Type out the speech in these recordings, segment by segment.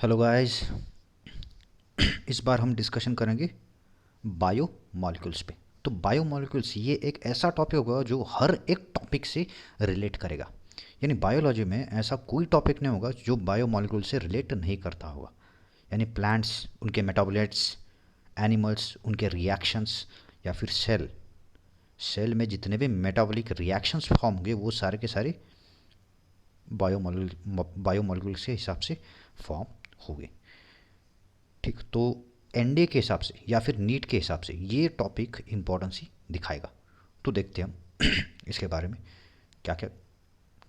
Hello guys. इस बार हम discussion करेंगे बायो मॉलिक्यूल्स पे। तो बायो मॉलिक्यूल्स ये एक ऐसा टॉपिक होगा जो हर एक टॉपिक से रिलेट करेगा। यानी बायोलॉजी में ऐसा कोई टॉपिक नहीं होगा जो बायो मॉलिक्यूल से रिलेट नहीं करता होगा। यानी प्लांट्स उनके मेटाबोलाइट्स, एनिमल्स उनके रिएक्शंस, या फिर सेल सेल में जितने भी मेटाबॉलिक रिएक्शंस फॉर्म होंगे वो सारे के सारे बायो मॉलिक्यूल के हिसाब से फॉर्म होंगे। ठीक, तो एनडीए के हिसाब से या फिर नीट के हिसाब से ये टॉपिक इंपॉर्टेंस ही दिखाएगा। तो देखते हैं हम इसके बारे में क्या क्या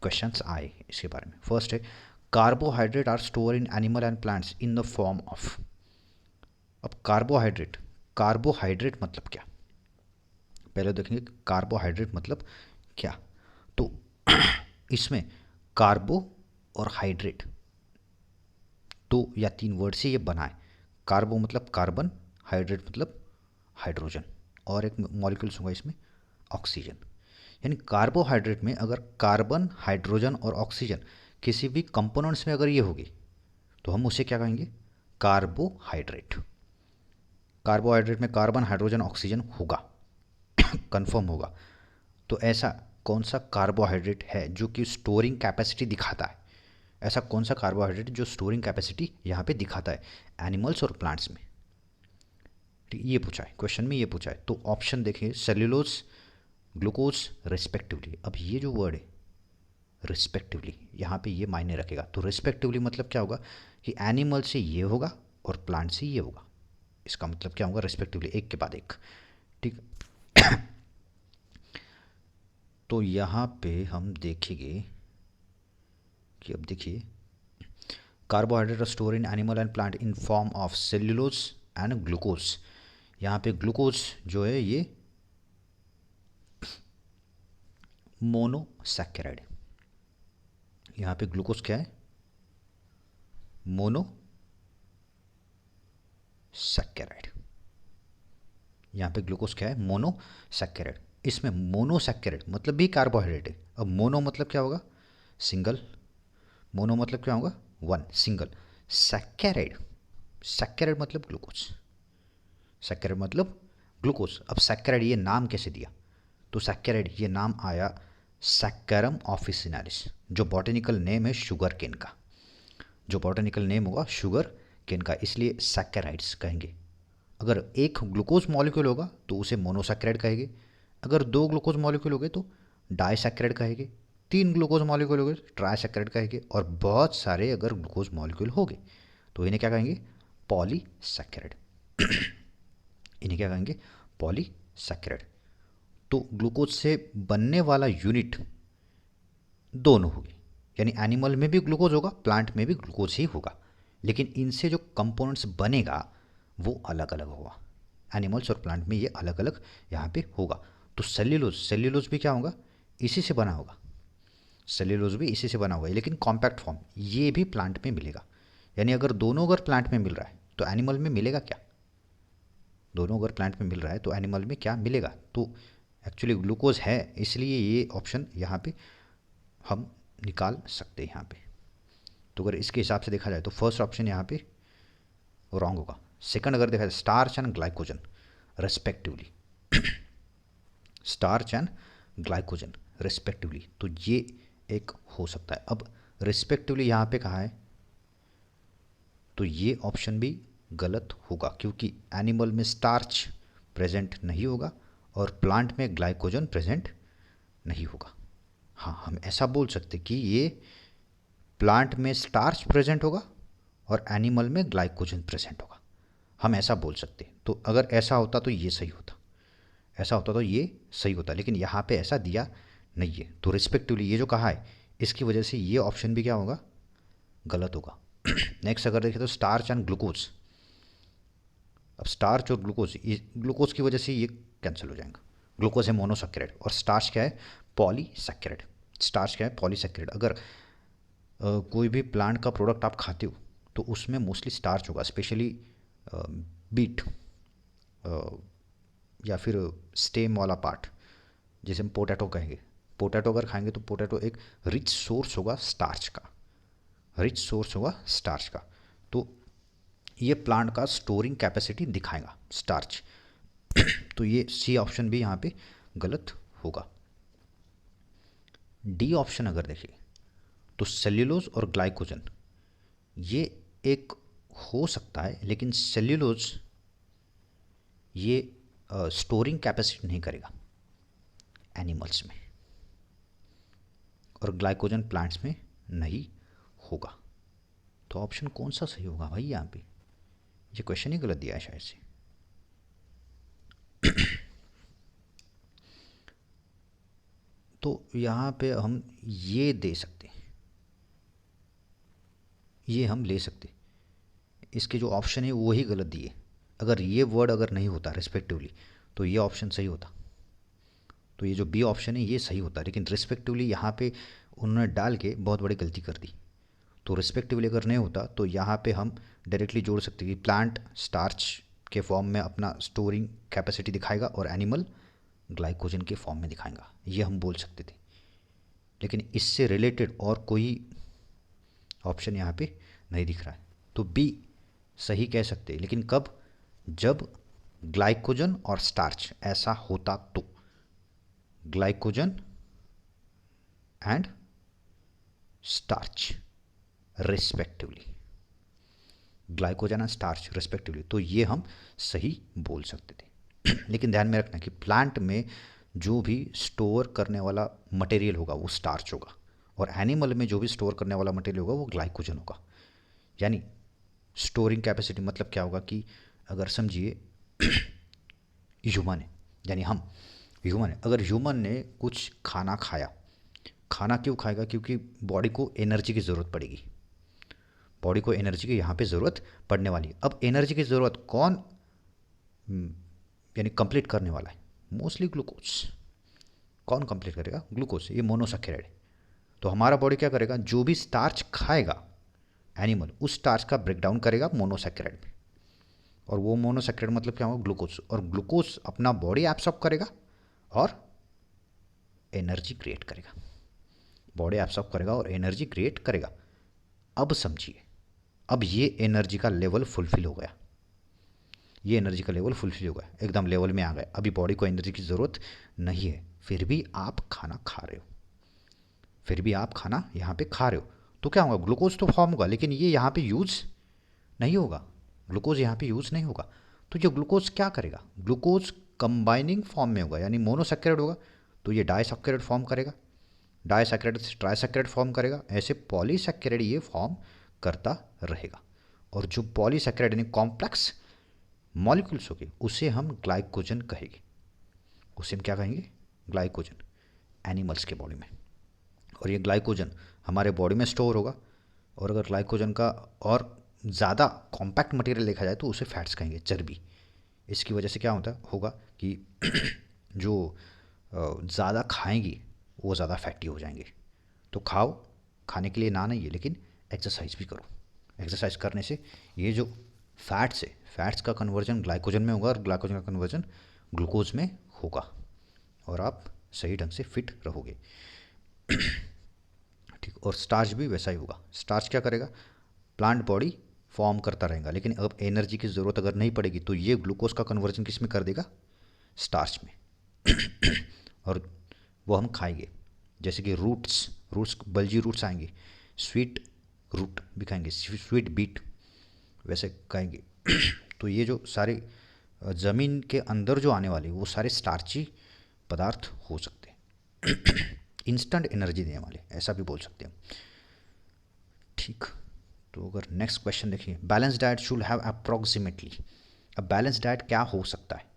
क्वेश्चंस आए इसके बारे में। फर्स्ट है, carbohydrate are store in animal and plants in the form of. अब कार्बोहाइड्रेट, कार्बोहाइड्रेट मतलब क्या, पहले देखेंगे कार्बोहाइड्रेट मतलब क्या। तो इसमें कार्बो और हाइड्रेट दो या तीन वर्ड से ये बना है। कार्बो मतलब कार्बन, हाइड्रेट मतलब हाइड्रोजन, और एक मॉलिक्यूल्स होगा इसमें ऑक्सीजन। यानी कार्बोहाइड्रेट में अगर कार्बन, हाइड्रोजन और ऑक्सीजन किसी भी कंपोनेंट्स में अगर ये होगी तो हम उसे क्या कहेंगे, कार्बोहाइड्रेट। कार्बोहाइड्रेट में कार्बन, हाइड्रोजन, ऑक्सीजन होगा, कंफर्म होगा। तो ऐसा कौन सा कार्बोहाइड्रेट है जो कि स्टोरिंग कैपेसिटी दिखाता है, ऐसा कौन सा कार्बोहाइड्रेट जो स्टोरिंग कैपेसिटी यहाँ पे दिखाता है एनिमल्स और प्लांट्स में। ठीक, ये पूछा है क्वेश्चन में, ये पूछा है। तो ऑप्शन देखिए, सेल्यूलोज, ग्लूकोज, रिस्पेक्टिवली। अब ये जो वर्ड है रिस्पेक्टिवली, यहाँ पे ये मायने रखेगा। तो रिस्पेक्टिवली मतलब क्या होगा कि एनिमल से ये होगा और प्लांट से ये होगा। इसका मतलब क्या होगा, रिस्पेक्टिवली, एक के बाद एक। ठीक, तो यहाँ पे हम देखेंगे कि अब देखिए, carbohydrate are store in animal and plant in form of cellulose and glucose. यहाँ पे ग्लूकोज जो है ये मोनोसैकेराइड। यहाँ पे ग्लूकोज क्या है, मोनोसैकेराइड। यहाँ पे ग्लूकोज क्या है, मोनोसैकेराइड। इसमें मोनोसैकेराइड मतलब भी कार्बोहाइड्रेट है। अब मोनो मतलब क्या होगा, सिंगल। मोनो मतलब क्या होगा, वन, सिंगल। सैकेराइड, सैकेराइड मतलब ग्लूकोज, सैकेराइड मतलब ग्लूकोज। अब सैकेराइड ये नाम कैसे दिया, तो सैकेराइड ये नाम आया सैक्करम ऑफिसिनालिस, जो बॉटनिकल नेम है शुगर केन का। जो बॉटनिकल नेम होगा शुगर केन का, इसलिए सैकेराइड्स कहेंगे। अगर एक ग्लूकोज मॉलिक्यूल होगा तो उसे मोनोसैकेराइड कहेंगे। अगर दो ग्लूकोज मॉलिक्यूल हो गए तो डाइसैकेराइड कहेंगे। तीन ग्लूकोज मॉलिक्यूल हो गए तो ट्राइसैकेराइड कहेंगे। और बहुत सारे अगर ग्लूकोज मॉलिक्यूल हो गए तो इन्हें क्या कहेंगे, पॉलीसैकेराइड। इन्हें क्या कहेंगे, पॉलीसैकेराइड। तो ग्लूकोज से बनने वाला यूनिट दोनों होगी, यानी एनिमल में भी ग्लूकोज होगा, प्लांट में भी ग्लूकोज ही होगा, लेकिन इनसे जो कंपोनेंट्स बनेगा वो अलग अलग होगा। एनिमल्स और प्लांट में ये अलग अलग यहाँ पे होगा। तो सेल्यूलोज, सेल्यूलोज भी क्या होगा, इसी से बना होगा। सेल्यूलोज भी इसी से बना होगा, लेकिन कॉम्पैक्ट फॉर्म ये भी प्लांट में मिलेगा। यानी अगर दोनों अगर प्लांट में मिल रहा है तो एनिमल में मिलेगा क्या, दोनों अगर प्लांट में मिल रहा है तो एनिमल में क्या मिलेगा। तो एक्चुअली ग्लूकोज है, इसलिए ये ऑप्शन यहाँ पे हम निकाल सकते हैं यहाँ पे। तो अगर इसके हिसाब से देखा जाए तो फर्स्ट ऑप्शन यहाँ पे रॉन्ग होगा। सेकंड अगर देखा जाए, starch and glycogen respectively, starch and glycogen respectively, तो ये एक हो सकता है। अब रेस्पेक्टिवली यहाँ पे कहा है तो ये ऑप्शन भी गलत होगा, क्योंकि एनिमल में स्टार्च प्रेजेंट नहीं होगा और प्लांट में ग्लाइकोजन प्रेजेंट नहीं होगा। हाँ, हम ऐसा बोल सकते कि ये प्लांट में स्टार्च प्रेजेंट होगा और एनिमल में ग्लाइकोजन प्रेजेंट होगा, हम ऐसा बोल सकते। तो अगर ऐसा होता तो ये सही होता, ऐसा होता तो ये सही होता, लेकिन यहाँ पे ऐसा दिया नहीं है। तो रिस्पेक्टिवली ये जो कहा है इसकी वजह से ये ऑप्शन भी क्या होगा, गलत होगा। नेक्स्ट अगर देखें तो स्टार्च एंड ग्लूकोज। अब स्टार्च और ग्लूकोज, ग्लूकोज की वजह से ये कैंसिल हो जाएगा। ग्लूकोज है मोनोसैकेराइड और स्टार्च क्या है, पॉलीसैकेराइड। स्टार्च क्या है, पॉलीसैकेराइड। अगर कोई भी प्लांट का प्रोडक्ट आप खाते हो तो उसमें मोस्टली स्टार्च होगा, स्पेशली बीट या फिर स्टेम वाला पार्ट, जिसे हम पोटैटो कहेंगे। पोटैटो अगर खाएंगे तो पोटैटो एक रिच सोर्स होगा स्टार्च का, रिच सोर्स होगा स्टार्च का। तो ये प्लांट का स्टोरिंग कैपेसिटी दिखाएगा स्टार्च। तो ये सी ऑप्शन भी यहाँ पे गलत होगा। डी ऑप्शन अगर देखिए तो सेल्यूलोज और ग्लाइकोजन ये एक हो सकता है, लेकिन सेल्यूलोज ये स्टोरिंग कैपेसिटी नहीं करेगा एनिमल्स में, और ग्लाइकोजन प्लांट्स में नहीं होगा। तो ऑप्शन कौन सा सही होगा भाई? यहाँ पे ये क्वेश्चन ही गलत दिया है शायद से। तो यहाँ पे हम ये दे सकते हैं, ये हम ले सकते, इसके जो ऑप्शन है वो ही गलत दिए। अगर ये वर्ड अगर नहीं होता रिस्पेक्टिवली तो ये ऑप्शन सही होता, तो ये जो बी ऑप्शन है ये सही होता, लेकिन रिस्पेक्टिवली यहाँ पे उन्होंने डाल के बहुत बड़ी गलती कर दी। तो रिस्पेक्टिवली अगर नहीं होता तो यहाँ पे हम डायरेक्टली जोड़ सकते कि प्लांट स्टार्च के फॉर्म में अपना स्टोरिंग कैपेसिटी दिखाएगा और एनिमल ग्लाइकोजन के फॉर्म में दिखाएगा, ये हम बोल सकते थे। लेकिन इससे रिलेटेड और कोई ऑप्शन यहाँ पे नहीं दिख रहा है, तो बी सही कह सकते हैं। लेकिन कब? जब ग्लाइकोजन और स्टार्च ऐसा होता तो, glycogen and starch respectively, glycogen and starch respectively, तो ये हम सही बोल सकते थे। लेकिन ध्यान में रखना कि प्लांट में जो भी स्टोर करने वाला मटेरियल होगा वो स्टार्च होगा, और एनिमल में जो भी स्टोर करने वाला मटेरियल होगा वो ग्लाइकोजन होगा। यानी स्टोरिंग कैपेसिटी मतलब क्या होगा कि अगर समझिए ह्यूमन है, यानी हम ह्यूमन है, अगर ह्यूमन ने कुछ खाना खाया, खाना क्यों खाएगा? क्योंकि बॉडी को एनर्जी की ज़रूरत पड़ेगी, बॉडी को एनर्जी की यहाँ पे ज़रूरत पड़ने वाली है। अब एनर्जी की ज़रूरत कौन यानी कंप्लीट करने वाला है? Mostly glucose. कौन कंप्लीट करेगा? ग्लूकोज, ये मोनोसैकेराइड। तो हमारा बॉडी क्या करेगा? जो भी स्टार्च खाएगा एनिमल, उस स्टार्च का ब्रेकडाउन करेगा मोनोसैकेराइड में, और वो मोनोसैकेराइड मतलब क्या होगा? ग्लूकोज, और ग्लूकोज अपना बॉडी एब्सॉर्ब करेगा और एनर्जी क्रिएट करेगा, बॉडी एब्सॉर्ब करेगा और एनर्जी क्रिएट करेगा। अब समझिए, अब ये एनर्जी का लेवल फुलफिल हो गया, ये एनर्जी का लेवल फुलफिल हो गया, एकदम लेवल में आ गए। अभी बॉडी को एनर्जी की ज़रूरत नहीं है, फिर भी आप खाना खा रहे हो, फिर भी आप खाना यहाँ पे खा रहे हो, तो क्या होगा? ग्लूकोज तो फॉर्म होगा, लेकिन ये यहाँ पे यूज़ नहीं होगा, ग्लूकोज यहाँ पे यूज़ नहीं होगा। तो ये ग्लूकोज क्या करेगा? ग्लूकोज कंबाइनिंग फॉर्म में होगा, यानी मोनोसैकेराइड होगा तो ये डाइसैकेराइड फॉर्म करेगा, डाइसैकेराइड से ट्राइसैकेराइड फॉर्म करेगा, ऐसे पॉलीसैकेराइड ये फॉर्म करता रहेगा। और जो पॉलीसैकेराइड यानी कॉम्प्लेक्स मॉलिक्यूल्स होंगे उसे हम ग्लाइकोजन कहेंगे, उसे हम क्या कहेंगे? ग्लाइकोजन, एनिमल्स के बॉडी में। और ये ग्लाइकोजन हमारे बॉडी में स्टोर होगा, और अगर ग्लाइकोजन का और ज़्यादा कॉम्पैक्ट मटेरियल देखा जाए तो उसे फैट्स कहेंगे, चर्बी। इसकी वजह से क्या होगा कि जो ज़्यादा खाएंगी वो ज़्यादा फैटी हो जाएंगे। तो खाओ, खाने के लिए ना नहीं है, लेकिन एक्सरसाइज भी करो। एक्सरसाइज करने से ये जो फैट्स है, फैट्स का कन्वर्जन ग्लाइकोजन में होगा और ग्लाइकोजन का कन्वर्जन ग्लूकोज में होगा, और आप सही ढंग से फिट रहोगे। ठीक, और स्टार्च भी वैसा ही होगा। स्टार्च क्या करेगा? प्लांट बॉडी फॉर्म करता रहेगा, लेकिन अब एनर्जी की ज़रूरत अगर नहीं पड़ेगी तो ये ग्लूकोज का कन्वर्जन किस में कर देगा? स्टार्च में। और वो हम खाएंगे, जैसे कि रूट्स बल्जी रूट्स आएंगे, स्वीट रूट भी खाएंगे, स्वीट बीट वैसे खाएंगे। तो ये जो सारे ज़मीन के अंदर जो आने वाले वो सारे स्टार्ची पदार्थ हो सकते हैं, इंस्टेंट एनर्जी देने वाले, ऐसा भी बोल सकते हैं। ठीक, तो अगर नेक्स्ट क्वेश्चन देखिए, balance diet should have approximately. अब बैलेंस डाइट क्या हो सकता है?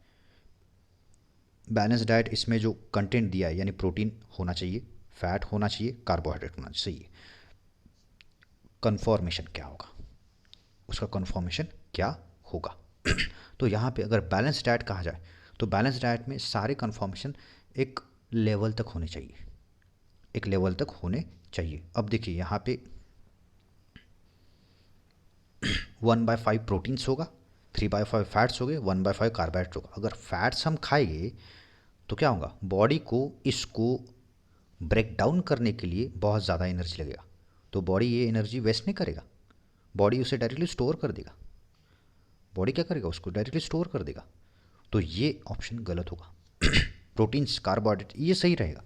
बैलेंस डाइट इसमें जो कंटेंट दिया है, यानी प्रोटीन होना चाहिए, फैट होना चाहिए, कार्बोहाइड्रेट होना चाहिए। कन्फॉर्मेशन क्या होगा? उसका कन्फॉर्मेशन क्या होगा? तो यहाँ पे अगर बैलेंस डाइट कहा जाए तो बैलेंस डाइट में सारे कन्फॉर्मेशन एक लेवल तक होने चाहिए, एक लेवल तक होने चाहिए। अब देखिए यहाँ पे 1/5 प्रोटीन्स होगा, 3/5 फैट्स हो गए, 1/5 कार्बोहाइड्रेट होगा। अगर फैट्स हम खाएंगे तो क्या होगा? बॉडी को इसको ब्रेक डाउन करने के लिए बहुत ज़्यादा एनर्जी लगेगा, तो बॉडी ये एनर्जी वेस्ट नहीं करेगा, बॉडी उसे डायरेक्टली स्टोर कर देगा। बॉडी क्या करेगा, उसको डायरेक्टली स्टोर कर देगा। तो ये ऑप्शन गलत होगा। प्रोटीन्स, कार्बोहाइड्रेट, ये सही रहेगा।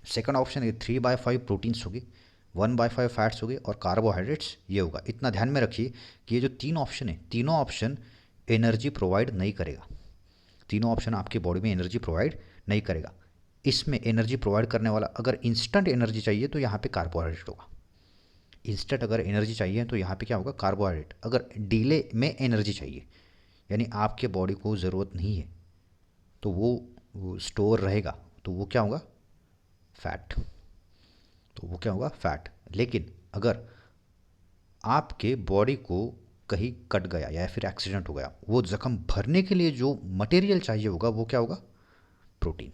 सेकंड ऑप्शन है 3/5 प्रोटीन्स होगी, 1/5 फैट्स होगी और कार्बोहाइड्रेट्स ये होगा। इतना ध्यान में रखिए कि ये जो तीन ऑप्शन है, तीनों ऑप्शन एनर्जी प्रोवाइड नहीं करेगा। तीनों ऑप्शन आपकी बॉडी में एनर्जी प्रोवाइड नहीं करेगा। इसमें एनर्जी प्रोवाइड करने वाला, अगर इंस्टेंट एनर्जी चाहिए तो यहाँ पे कार्बोहाइड्रेट होगा। इंस्टेंट अगर एनर्जी चाहिए तो यहाँ पे क्या होगा, कार्बोहाइड्रेट। अगर डिले में एनर्जी चाहिए, यानी आपके बॉडी को ज़रूरत नहीं है तो वो स्टोर रहेगा, तो वो क्या होगा, फैट। तो वो क्या होगा, फैट। लेकिन अगर आपके बॉडी को कहीं कट गया या फिर एक्सीडेंट हो गया, वो जख्म भरने के लिए जो मटेरियल चाहिए होगा वो क्या होगा, प्रोटीन।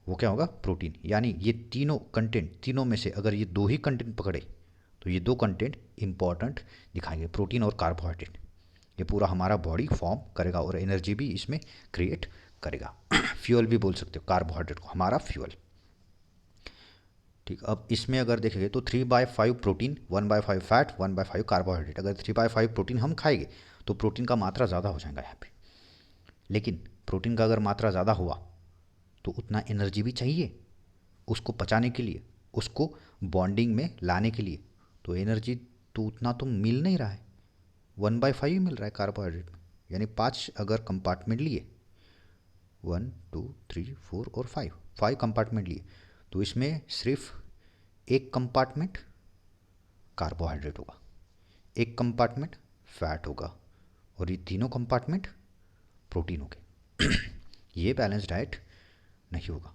वो क्या होगा, प्रोटीन। यानी ये तीनों कंटेंट, तीनों में से अगर ये दो ही कंटेंट पकड़े तो ये दो कंटेंट इंपॉर्टेंट दिखाएंगे, प्रोटीन और कार्बोहाइड्रेट। ये पूरा हमारा बॉडी फॉर्म करेगा और एनर्जी भी इसमें क्रिएट करेगा। फ्यूल भी बोल सकते हो कार्बोहाइड्रेट को, हमारा फ्यूल। ठीक, अब इसमें अगर देखेंगे तो 3/5 प्रोटीन, 1/5 फैट, 1/5 कार्बोहाइड्रेट। अगर 3/5 प्रोटीन हम खाएंगे तो प्रोटीन का मात्रा ज़्यादा हो जाएगा यहाँ पे। लेकिन प्रोटीन का अगर मात्रा ज़्यादा हुआ तो उतना एनर्जी भी चाहिए उसको पचाने के लिए, उसको बॉन्डिंग में लाने के लिए। तो एनर्जी तो उतना तो मिल नहीं रहा है, 1/5 ही मिल रहा है कार्बोहाइड्रेट में। यानी 5 अगर कंपार्टमेंट लिए, 1 2 3 4 और 5 कंपार्टमेंट लिए, तो इसमें सिर्फ एक कंपार्टमेंट कार्बोहाइड्रेट होगा, एक कंपार्टमेंट फैट होगा और ये तीनों कंपार्टमेंट प्रोटीन होंगे। ये बैलेंस डाइट नहीं होगा।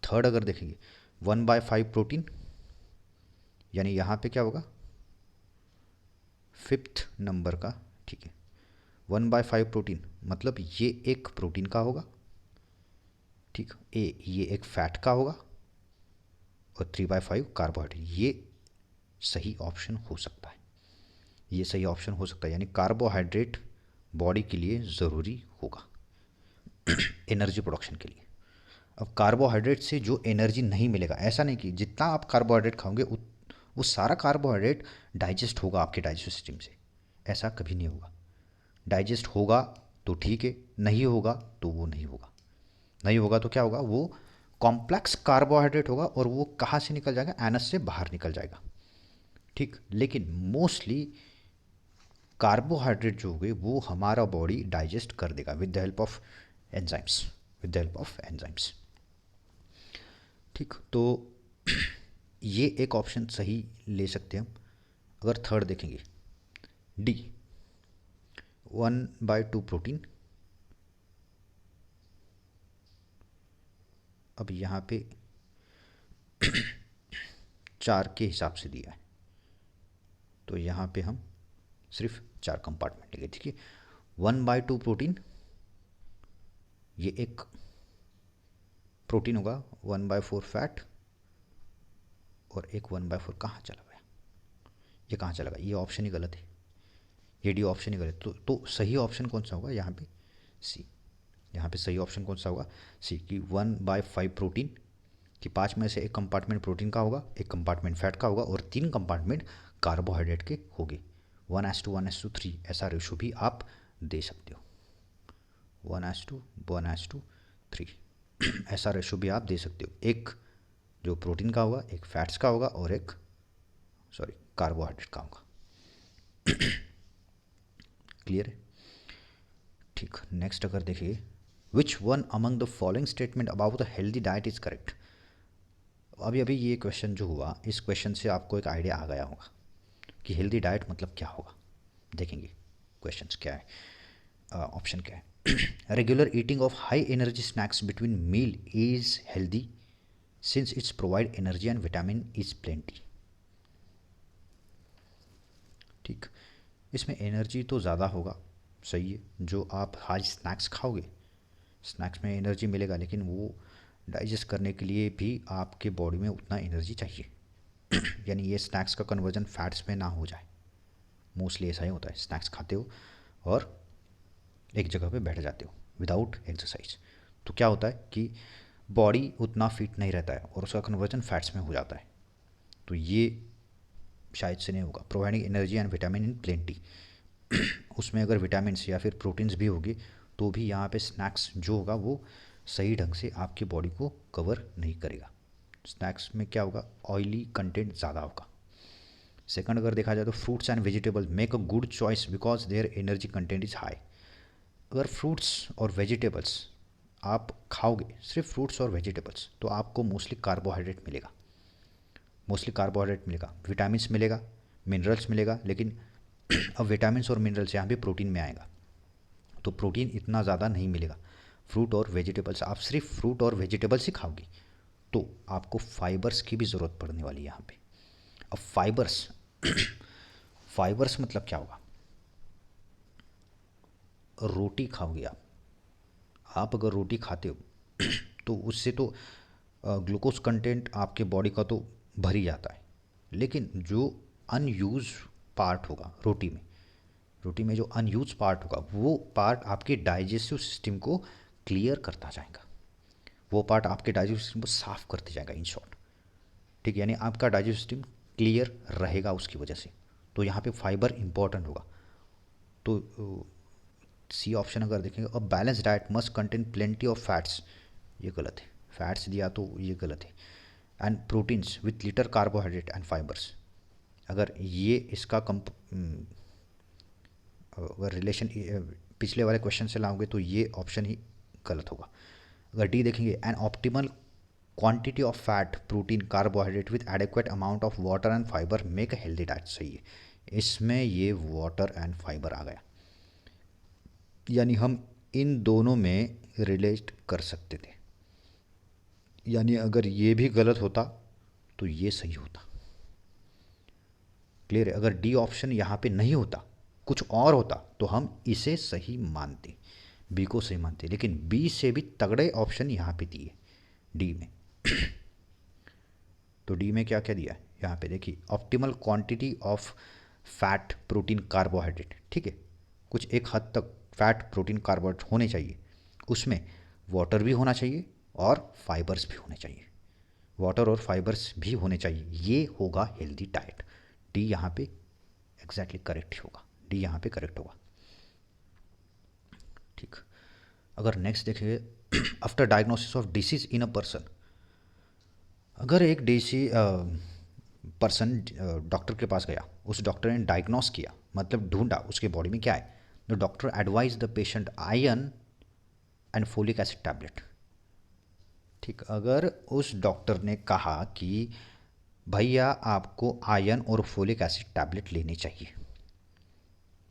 थर्ड अगर देखेंगे 1/5 प्रोटीन, यानी यहाँ पे क्या होगा, फिफ्थ नंबर का, ठीक है। 1/5 प्रोटीन मतलब ये एक प्रोटीन का होगा, ठीक, ये एक फैट का होगा और 3/5 कार्बोहाइड्रेट। ये सही ऑप्शन हो सकता है, ये सही ऑप्शन हो सकता है। यानी कार्बोहाइड्रेट बॉडी के लिए ज़रूरी होगा एनर्जी प्रोडक्शन के लिए। अब कार्बोहाइड्रेट से जो एनर्जी नहीं मिलेगा, ऐसा नहीं कि जितना आप कार्बोहाइड्रेट खाओगे वो सारा कार्बोहाइड्रेट डाइजेस्ट होगा आपके डाइजेस्टिव सिस्टम से, ऐसा कभी नहीं होगा। डाइजेस्ट होगा तो ठीक है, नहीं होगा तो वो नहीं होगा। नहीं होगा तो क्या होगा, वो कॉम्प्लेक्स कार्बोहाइड्रेट होगा और वो कहाँ से निकल जाएगा, एनस से बाहर निकल जाएगा, ठीक। लेकिन मोस्टली कार्बोहाइड्रेट जो होंगे वो हमारा बॉडी डाइजेस्ट कर देगा with the help of enzymes, with the help of enzymes, ठीक। तो ये एक ऑप्शन सही ले सकते हैं हम। अगर थर्ड देखेंगे डी, 1/2 प्रोटीन। अब यहाँ पे 4 के हिसाब से दिया है, तो यहाँ पे हम सिर्फ 4 कंपार्टमेंट लेंगे, ठीक है। 1/2 प्रोटीन, ये एक प्रोटीन होगा, 1/4 फैट और एक 1/4 कहाँ चला गया, ये कहाँ चला गया, ये ऑप्शन ही गलत है, ये डी ऑप्शन ही गलत। तो सही ऑप्शन कौन सा होगा, यहाँ पे सी। यहाँ पे सही ऑप्शन कौन सा होगा, सी, कि 1/5 प्रोटीन कि 5 में से एक कंपार्टमेंट प्रोटीन का होगा, एक कंपार्टमेंट फैट का होगा और 3 कंपार्टमेंट कार्बोहाइड्रेट के होंगे। 1:1:3 ऐसा रेशो भी आप दे सकते हो, 1:1:3 ऐसा रेशो भी आप दे सकते हो। एक जो प्रोटीन का होगा, एक फैट्स का होगा और एक कार्बोहाइड्रेट का होगा। क्लियर है, ठीक। नेक्स्ट अगर देखिए, विच one among the following statement about the healthy diet is correct. अभी अभी ये क्वेश्चन जो हुआ, इस क्वेश्चन से आपको एक आइडिया आ गया होगा कि हेल्दी डाइट मतलब क्या होगा। देखेंगे क्वेश्चंस क्या है, ऑप्शन क्या है। Regular eating of high energy snacks between meal is healthy since it's provide energy and vitamin is plenty, ठीक। इसमें एनर्जी तो ज़्यादा होगा, सही है। जो आप हाई स्नैक्स खाओगे, स्नैक्स में एनर्जी मिलेगा, लेकिन वो डाइजेस्ट करने के लिए भी आपके बॉडी में उतना एनर्जी चाहिए। यानी ये स्नैक्स का कन्वर्जन फैट्स में ना हो जाए। मोस्टली ऐसा ही होता है, स्नैक्स खाते हो और एक जगह पे बैठ जाते हो विदाउट एक्सरसाइज, तो क्या होता है कि बॉडी उतना फिट नहीं रहता है और उसका कन्वर्जन फैट्स में हो जाता है। तो ये शायद से नहीं होगा। Providing energy and vitamin in plenty, उसमें अगर विटामिन्स या फिर प्रोटीन्स भी होगी तो भी यहाँ पे स्नैक्स जो होगा वो सही ढंग से आपकी बॉडी को कवर नहीं करेगा। स्नैक्स में क्या होगा, ऑयली कंटेंट ज़्यादा होगा। सेकंड अगर देखा जाए तो fruits and vegetables make a good choice because their energy content is high. अगर फ्रूट्स और वेजिटेबल्स आप खाओगे, सिर्फ फ्रूट्स और वेजिटेबल्स, तो आपको मोस्टली कार्बोहाइड्रेट मिलेगा, मोस्टली कार्बोहाइड्रेट मिलेगा, विटामिन्स मिलेगा, मिनरल्स मिलेगा, लेकिन अब विटामिन्स और मिनरल्स यहाँ पे प्रोटीन में आएगा तो प्रोटीन इतना ज़्यादा नहीं मिलेगा। फ्रूट और वेजिटेबल्स, आप सिर्फ फ्रूट और वेजिटेबल्स ही खाओगे तो आपको फाइबर्स की भी ज़रूरत पड़ने वाली है यहाँ पे। अब फाइबर्स फाइबर्स मतलब क्या होगा, रोटी खाओगे आप अगर रोटी खाते हो तो उससे तो ग्लूकोज कंटेंट आपके बॉडी का तो भर ही जाता है, लेकिन जो अनयूज पार्ट होगा रोटी में जो अनयूज पार्ट होगा वो पार्ट आपके डाइजेस्टिव सिस्टम को क्लियर करता जाएगा, वो पार्ट आपके डाइजेस्टिव सिस्टम को साफ करते जाएगा इन शॉर्ट। ठीक है, यानी आपका डाइजेस्टिव सिस्टम क्लियर रहेगा उसकी वजह से। तो यहाँ पे फाइबर इंपॉर्टेंट होगा। तो सी ऑप्शन अगर देखेंगे, a balance diet must contain plenty of fats, ये गलत है, फैट्स दिया तो ये गलत है, and proteins with litre carbohydrate and fibres. अगर ये इसका अगर रिलेशन पिछले वाले क्वेश्चन से लाओगे तो ये ऑप्शन ही गलत होगा। अगर डी देखेंगे, an optimal quantity of fat protein carbohydrate with adequate amount of water and fibre make a healthy diet, सही है, इसमें ये वाटर एंड फाइबर आ गया, यानी हम इन दोनों में रिलेट कर सकते थे। यानी अगर ये भी गलत होता तो ये सही होता। क्लियर है, अगर डी ऑप्शन यहाँ पे नहीं होता, कुछ और होता, तो हम इसे सही मानते, बी को सही मानते, लेकिन बी से भी तगड़े ऑप्शन यहाँ पे दिए डी में। तो डी में क्या क्या दिया है यहाँ पे देखिए, optimal quantity of fat protein carbohydrate, ठीक है, कुछ एक हद तक फैट प्रोटीन कार्बोहाइड्रेट होने चाहिए, उसमें वाटर भी होना चाहिए और फाइबर्स भी होने चाहिए, वाटर और फाइबर्स भी होने चाहिए, ये होगा हेल्दी डाइट। डी यहाँ पे एग्जैक्टली करेक्ट होगा, डी यहाँ पे करेक्ट होगा। ठीक, अगर नेक्स्ट देखेंगे, after diagnosis of disease in a person, अगर एक पर्सन डॉक्टर के पास गया, उस डॉक्टर ने डायग्नोस किया मतलब ढूंढा उसके बॉडी में क्या है, the doctor advise the patient iron and folic acid tablet. ठीक, अगर उस डॉक्टर ने कहा कि भैया आपको आयरन और फोलिक एसिड टैबलेट लेने चाहिए,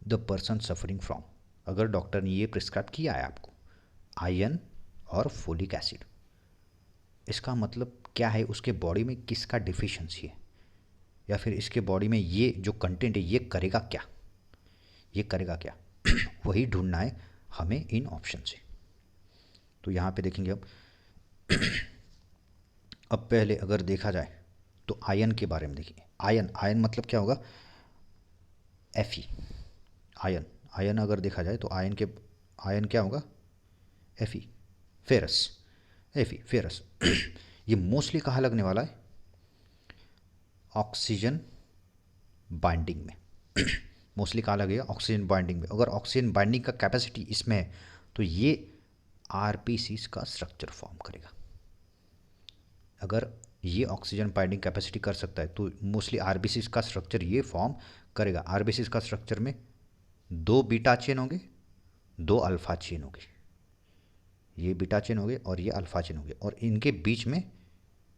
द पर्सन सफरिंग फ्रॉम, अगर डॉक्टर ने ये प्रिस्क्राइब किया है आपको आयरन और फोलिक एसिड, इसका मतलब क्या है, उसके बॉडी में किसका डिफिशिएंसी है, या फिर इसके बॉडी में ये जो कंटेंट है ये करेगा क्या, ये करेगा क्या वही ढूंढना है हमें इन ऑप्शन से। तो यहाँ पे देखेंगे अब पहले अगर देखा जाए तो आयन के बारे में देखिए, आयन, आयन मतलब क्या होगा, एफ ई, आयन, आयन अगर देखा जाए तो आयन के, आयन क्या होगा, F E, ferrous, F E ferrous. ये मोस्टली कहाँ लगने वाला है, ऑक्सीजन बाइंडिंग में मोस्टली कहाँ लगेगा, ऑक्सीजन बाइंडिंग में। अगर ऑक्सीजन बाइंडिंग का कैपेसिटी इसमें है तो ये आरबीसीज का स्ट्रक्चर फॉर्म करेगा। अगर ये ऑक्सीजन बाइंडिंग कैपेसिटी कर सकता है तो मोस्टली आरबीसीज का स्ट्रक्चर ये फॉर्म करेगा। आरबीसीज का स्ट्रक्चर में 2 बीटा चेन होंगे, 2 अल्फा चेन होंगे, ये बीटा चेन होंगे और ये अल्फा चेन होंगे, और इनके बीच में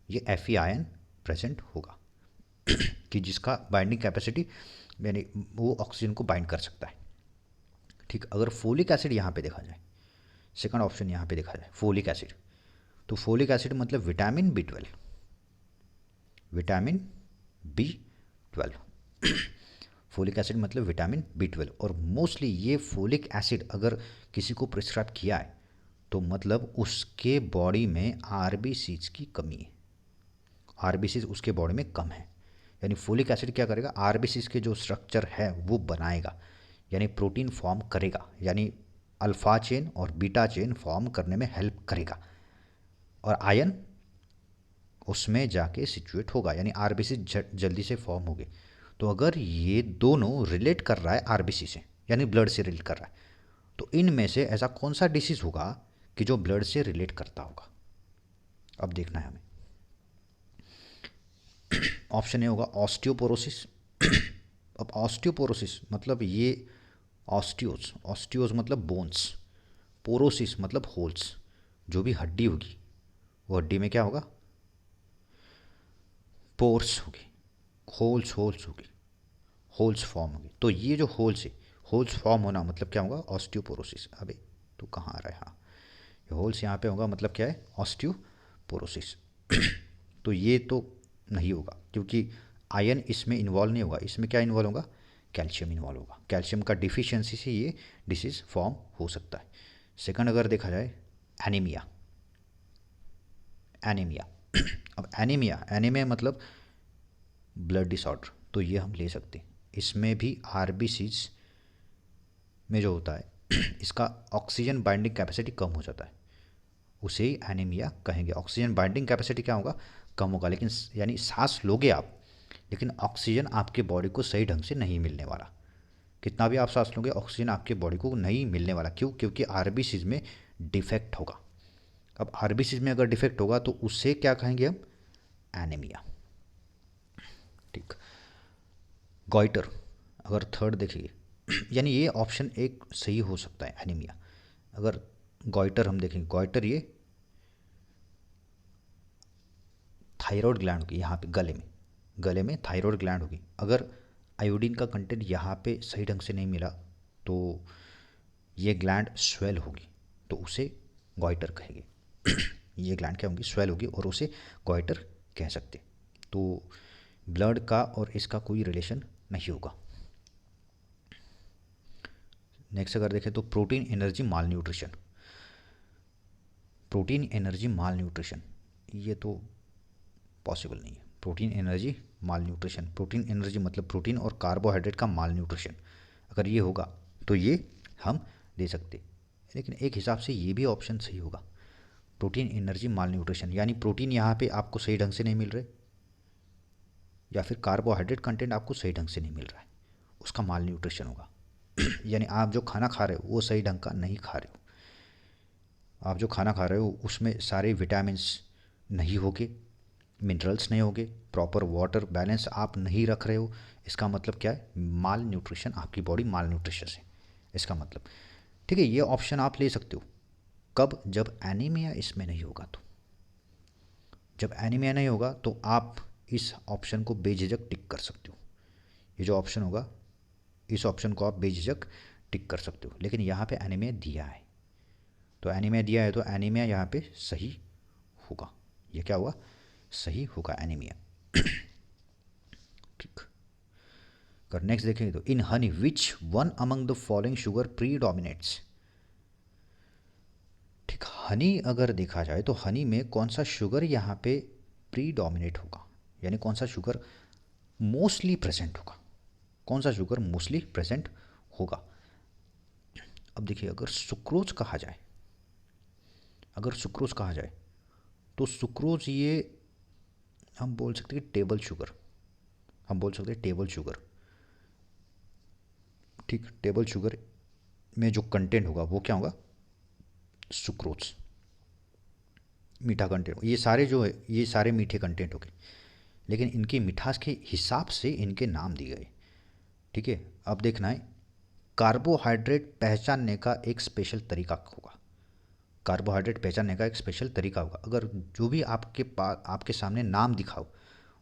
ये एफ ई आयन प्रेजेंट होगा कि जिसका बाइंडिंग कैपेसिटी यानी वो ऑक्सीजन को बाइंड कर सकता है। ठीक, अगर फोलिक एसिड यहाँ पे देखा जाए, सेकंड ऑप्शन यहाँ पे देखा जाए फोलिक एसिड, तो फोलिक एसिड मतलब vitamin B12, vitamin B12 folic acid मतलब विटामिन B12, और मोस्टली ये फोलिक एसिड अगर किसी को प्रिस्क्राइब किया है तो मतलब उसके बॉडी में आरबीसीज की कमी है, आरबीसीज उसके बॉडी में कम है, यानी फोलिक एसिड क्या करेगा, आरबीसीज के जो स्ट्रक्चर है वो बनाएगा, यानी प्रोटीन फॉर्म करेगा, यानी अल्फा चेन और बीटा चेन फॉर्म करने में हेल्प करेगा, और आयन उसमें जाके सिचुएट होगा, यानी आरबीसी जल्दी से फॉर्म होंगे। तो अगर ये दोनों रिलेट कर रहा है आरबीसी से, यानी ब्लड से रिलेट कर रहा है, तो इनमें से ऐसा कौन सा डिसीज होगा कि जो ब्लड से रिलेट करता होगा? अब देखना है हमें। ऑप्शन ए होगा ऑस्टियोपोरोसिस। अब ऑस्टियोपोरोसिस मतलब ये ऑस्टियोज, ऑस्टियोज मतलब बोन्स, पोरोसिस मतलब होल्स, जो भी हड्डी होगी वो हड्डी में क्या होगा? पोर्स होगी, होल्स होल्स होगी, होल्स फॉर्म होगी। तो ये जो होल्स है, होल्स फॉर्म होना मतलब क्या होगा? ऑस्टियोपोरोसिस। अबे तू कहाँ आ रहा है? हाँ, ये होल्स यहाँ पे होगा मतलब क्या है? ऑस्टियोपोरोसिस। तो ये तो नहीं होगा क्योंकि आयन इसमें इन्वॉल्व नहीं होगा। इसमें क्या इन्वॉल्व होगा? कैल्शियम इन्वॉल्व होगा। कैल्शियम का डिफिशियंसी से ये डिसीज फॉर्म हो सकता है। सेकंड अगर देखा जाए, एनीमिया। एनीमिया अब एनीमिया, एनीमिया मतलब ब्लड डिसऑर्डर, तो ये हम ले सकते हैं। इसमें भी आरबीसीज में जो होता है इसका ऑक्सीजन बाइंडिंग कैपेसिटी कम हो जाता है, उसे ही एनीमिया कहेंगे। ऑक्सीजन बाइंडिंग कैपेसिटी क्या होगा? कम होगा। लेकिन यानी सांस लोगे आप, लेकिन ऑक्सीजन आपके बॉडी को सही ढंग से नहीं मिलने वाला। कितना भी आप सांस लोगे, ऑक्सीजन आपके बॉडी को नहीं मिलने वाला। क्यों? क्योंकि आरबीसीज में डिफेक्ट होगा। अब आरबीसीज में अगर डिफेक्ट होगा तो उससे क्या कहेंगे हम? एनीमिया। ठीक। गॉइटर अगर थर्ड देखेंगे यानी ये ऑप्शन एक सही हो सकता है, एनीमिया। अगर गॉइटर हम देखेंगे, गॉइटर ये थायराइड ग्लैंड होगी यहाँ पे गले में, गले में थायराइड ग्लैंड होगी। अगर आयोडीन का कंटेंट यहाँ पे सही ढंग से नहीं मिला तो ये ग्लैंड स्वेल होगी, तो उसे गॉइटर कहेंगे। ये ग्लैंड क्या होगी? स्वेल होगी, और उसे गॉइटर कह सकते। तो ब्लड का और इसका कोई रिलेशन नहीं होगा। नेक्स्ट अगर देखें तो प्रोटीन एनर्जी माल न्यूट्रिशन। प्रोटीन एनर्जी माल न्यूट्रिशन ये तो पॉसिबल नहीं है। प्रोटीन एनर्जी माल न्यूट्रिशन, प्रोटीन एनर्जी मतलब प्रोटीन और कार्बोहाइड्रेट का माल न्यूट्रिशन, अगर ये होगा तो ये हम दे सकते। लेकिन एक हिसाब से ये भी ऑप्शन सही होगा, प्रोटीन एनर्जी माल न्यूट्रिशन, यानी प्रोटीन यहाँ पे आपको सही ढंग से नहीं मिल रहे, या फिर कार्बोहाइड्रेट कंटेंट आपको सही ढंग से नहीं मिल रहा है, उसका माल न्यूट्रिशन होगा। यानी आप जो खाना खा रहे हो वो सही ढंग का नहीं खा रहे हो। आप जो खाना खा रहे हो उसमें सारे विटामिन्स नहीं होंगे, मिनरल्स नहीं होंगे, प्रॉपर वाटर बैलेंस आप नहीं रख रहे हो। इसका मतलब क्या है? माल न्यूट्रिशन, आपकी बॉडी माल न्यूट्रिशन है इसका मतलब। ठीक है, ये ऑप्शन आप ले सकते हो। कब? जब एनीमिया इसमें नहीं होगा। तो जब एनीमिया नहीं होगा तो आप इस ऑप्शन को बेझिझक टिक कर सकते हो। ये जो ऑप्शन होगा, इस ऑप्शन को आप बेझिझक टिक कर सकते हो। लेकिन यहाँ पे एनीमिया दिया है, तो एनीमिया दिया है तो एनीमिया यहाँ पे सही होगा। ये क्या हुआ? सही होगा एनीमिया। ठीक। अगर नेक्स्ट देखेंगे तो in honey which one among the following sugar predominates. ठीक, हनी अगर देखा जाए तो हनी में कौन सा शुगर यहाँ पे प्रीडोमिनेट होगा, यानी कौन सा शुगर मोस्टली प्रेजेंट होगा, कौन सा शुगर मोस्टली प्रेजेंट होगा। अब देखिए, अगर सुक्रोज कहा जाए, अगर सुक्रोज कहा जाए तो सुक्रोज ये हम बोल सकते हैं टेबल शुगर, हम बोल सकते हैं टेबल शुगर। ठीक, टेबल शुगर में जो कंटेंट होगा वो क्या होगा? सुक्रोज, मीठा कंटेंट। ये सारे जो है ये सारे मीठे कंटेंट हो गए, लेकिन इनकी मिठास के हिसाब से इनके नाम दिए गए। ठीक है, अब देखना है कार्बोहाइड्रेट पहचानने का एक स्पेशल तरीका होगा। कार्बोहाइड्रेट पहचानने का एक स्पेशल तरीका होगा। अगर जो भी आपके पास आपके सामने नाम दिखाओ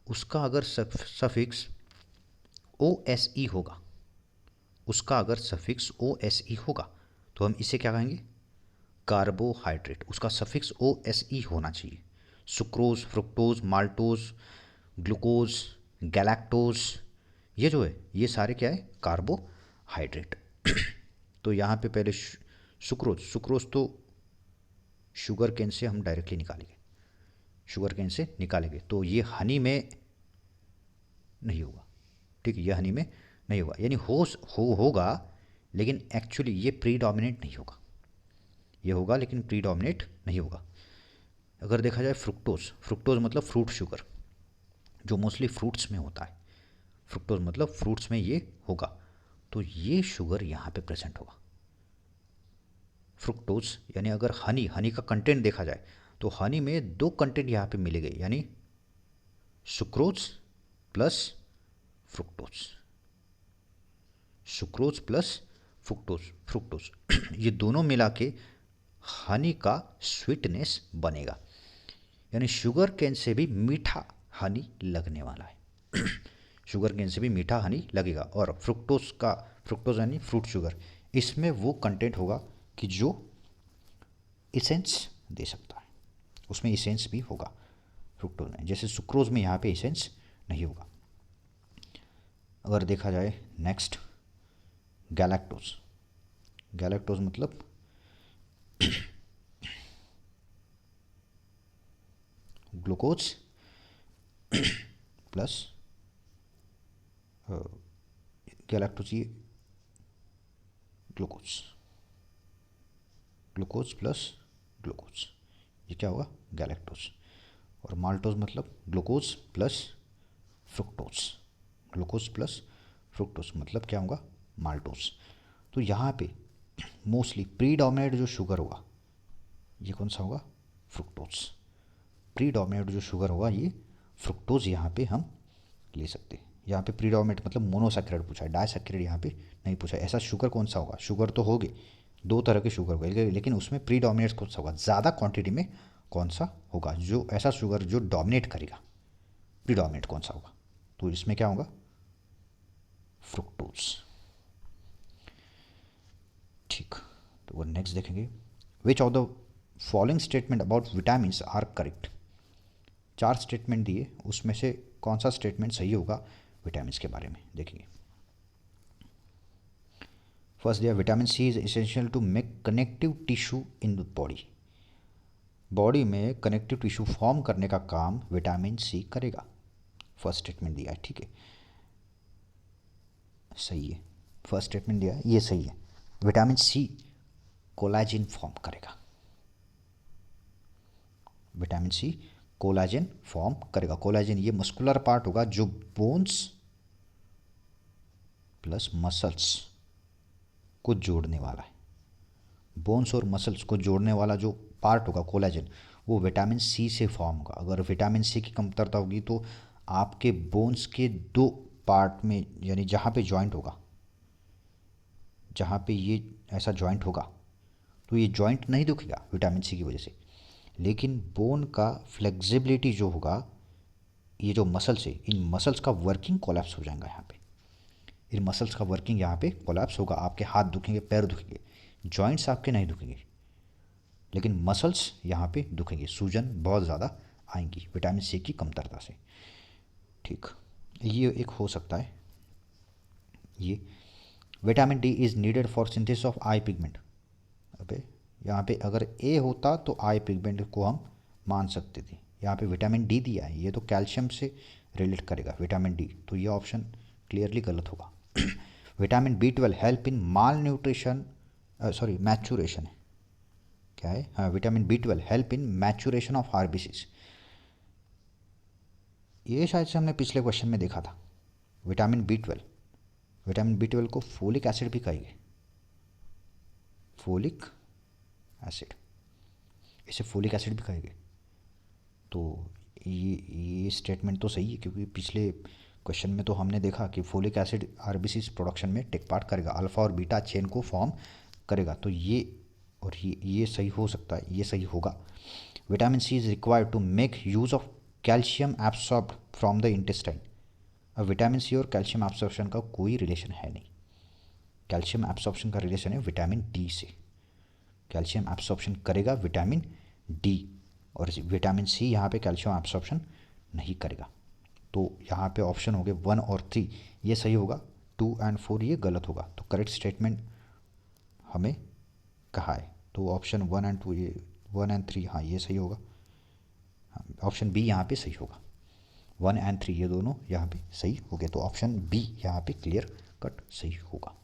उसका अगर सफिक्स ओ एस ई होगा, उसका अगर सफिक्स ओ एस ई होगा तो हम इसे क्या कहेंगे? कार्बोहाइड्रेट। उसका सफिक्स ओ एस ई होना चाहिए। Sucrose, fructose, maltose, glucose, galactose, ये जो है ये सारे क्या है? कार्बोहाइड्रेट। तो यहाँ पे पहले सुक्रोज, सुक्रोज तो शुगर केन से हम डायरेक्टली निकालेंगे, शुगर केन से निकालेंगे, तो ये हनी में नहीं होगा। ठीक है, ये हनी में नहीं होगा, यानी होगा लेकिन एक्चुअली ये प्रीडोमिनेट नहीं होगा। ये होगा लेकिन प्रीडोमिनेट नहीं होगा। अगर देखा जाए फ्रुक्टोज, फ्रुक्टोज मतलब फ्रूट शुगर, जो मोस्टली फ्रूट्स में होता है। फ्रुक्टोज मतलब फ्रूट्स में ये होगा, तो ये शुगर यहाँ पे प्रेजेंट होगा। फ्रुक्टोज यानी अगर हनी का कंटेंट देखा जाए तो हनी में दो कंटेंट यहाँ पे मिलेंगे, यानी sucrose plus fructose, sucrose plus fructose ये दोनों मिला के हनी का स्वीटनेस बनेगा, यानी शुगर केन से भी मीठा हनी लगने वाला है। शुगर केन से भी मीठा हनी लगेगा। और फ्रुक्टोज यानी फ्रूट शुगर, इसमें वो कंटेंट होगा कि जो इसेंस दे सकता है, उसमें इसेंस भी होगा फ्रुक्टोज में, जैसे सुक्रोज में यहाँ पे इसेंस नहीं होगा। अगर देखा जाए नेक्स्ट गैलेक्टोज, गैलेक्टोज मतलब ग्लूकोज प्लस गैलेक्टोज ये ग्लूकोज, ग्लूकोज प्लस ग्लूकोज, ये क्या होगा गैलेक्टोज। और माल्टोज मतलब glucose plus fructose, glucose plus fructose मतलब क्या होगा माल्टोज। तो यहाँ पे मोस्टली प्रीडोमिनेट जो शुगर होगा ये कौन सा होगा फ्रुक्टोज, प्रीडोमिनेट जो शुगर होगा ये फ्रुक्टोज यहाँ पे हम ले सकते हैं। यहाँ पे प्रीडोमिनेट मतलब मोनोसैकेराइड पूछा है, डाइसैकेराइड यहाँ पे नहीं पूछा है। ऐसा शुगर कौन सा होगा, शुगर तो होगे दो तरह के शुगर होगा, लेकिन उसमें प्रीडोमिनेट कौन सा होगा, ज़्यादा क्वांटिटी में कौन सा होगा, जो ऐसा शुगर जो डोमिनेट करेगा, प्रीडोमिनेट कौन सा होगा, तो इसमें क्या होगा फ्रुक्टोज। ठीक, तो नेक्स्ट देखेंगे which of the following statement about vitamin are correct. चार स्टेटमेंट दिए, उसमें से कौन सा स्टेटमेंट सही होगा विटामिन के बारे में देखेंगे। फर्स्ट दिया vitamin C is essential to make connective tissue in the body, body में कनेक्टिव टिश्यू फॉर्म करने का काम विटामिन सी करेगा, फर्स्ट स्टेटमेंट दिया है। ठीक है, सही है, फर्स्ट स्टेटमेंट दिया है ये सही है, विटामिन सी कोलाजिन फॉर्म करेगा, विटामिन सी कोलाजिन फॉर्म करेगा। कोलाजिन ये मस्कुलर पार्ट होगा जो बोन्स प्लस मसल्स को जोड़ने वाला है, बोन्स और मसल्स को जोड़ने वाला जो पार्ट होगा कोलाजिन वो विटामिन सी से फॉर्म होगा। अगर विटामिन सी की कमतरता होगी तो आपके बोन्स के दो पार्ट में, यानी जहाँ पे जॉइंट होगा, जहाँ पे ये ऐसा जॉइंट होगा तो ये जॉइंट नहीं दुखेगा विटामिन सी की वजह से, लेकिन बोन का फ्लेक्सिबिलिटी जो होगा, ये जो मसल्स है इन मसल्स का वर्किंग कोलैप्स हो जाएगा, यहाँ पे इन मसल्स का वर्किंग यहाँ पे कोलैप्स होगा। आपके हाथ दुखेंगे, पैर दुखेंगे, जॉइंट्स आपके नहीं दुखेंगे, लेकिन मसल्स यहाँ पे दुखेंगे, सूजन बहुत ज़्यादा आएंगी विटामिन सी की कमतरता से। ठीक, ये एक हो सकता है। ये vitamin D is needed for synthesis of I pigment, अबे यहाँ पे अगर ए होता तो आई पिगमेंट को हम मान सकते थे, यहाँ पे विटामिन डी दिया है, ये तो कैल्शियम से रिलेट करेगा विटामिन डी, तो ये ऑप्शन क्लियरली गलत होगा। Vitamin B12 help in mall nutrition, sorry maturation है, क्या है, हाँ vitamin B12 help in maturation of RBCs, ये शायद से हमने पिछले क्वेश्चन में देखा था। विटामिन B12 को फोलिक एसिड भी कहेंगे, फोलिक एसिड, इसे फोलिक एसिड भी कहेंगे। तो ये स्टेटमेंट तो सही है, क्योंकि पिछले क्वेश्चन में तो हमने देखा कि फोलिक एसिड आरबीसी प्रोडक्शन में टेक पार्ट करेगा, अल्फा और बीटा चेन को फॉर्म करेगा, तो ये और ये सही हो सकता है, ये सही होगा। Vitamin C is required to make use of calcium absorbed from the intestine. अब विटामिन सी और कैल्शियम एब्सॉर्प्शन का कोई रिलेशन है नहीं, कैल्शियम एब्सॉर्प्शन का रिलेशन है विटामिन डी से, कैल्शियम एब्सॉर्प्शन करेगा विटामिन डी, और विटामिन सी यहाँ पे कैल्शियम एब्सॉर्प्शन नहीं करेगा। तो यहाँ पे ऑप्शन हो गए 1 और 3, ये सही होगा, 2 और 4 ये गलत होगा। तो करेक्ट स्टेटमेंट हमें कहा है, तो ऑप्शन 1 और 2 ये 1 और 3 हाँ ये सही होगा, ऑप्शन बी यहाँ पे सही होगा, 1 और 3 ये दोनों यहाँ पे सही हो गए, तो ऑप्शन बी यहाँ पे क्लियर कट सही होगा।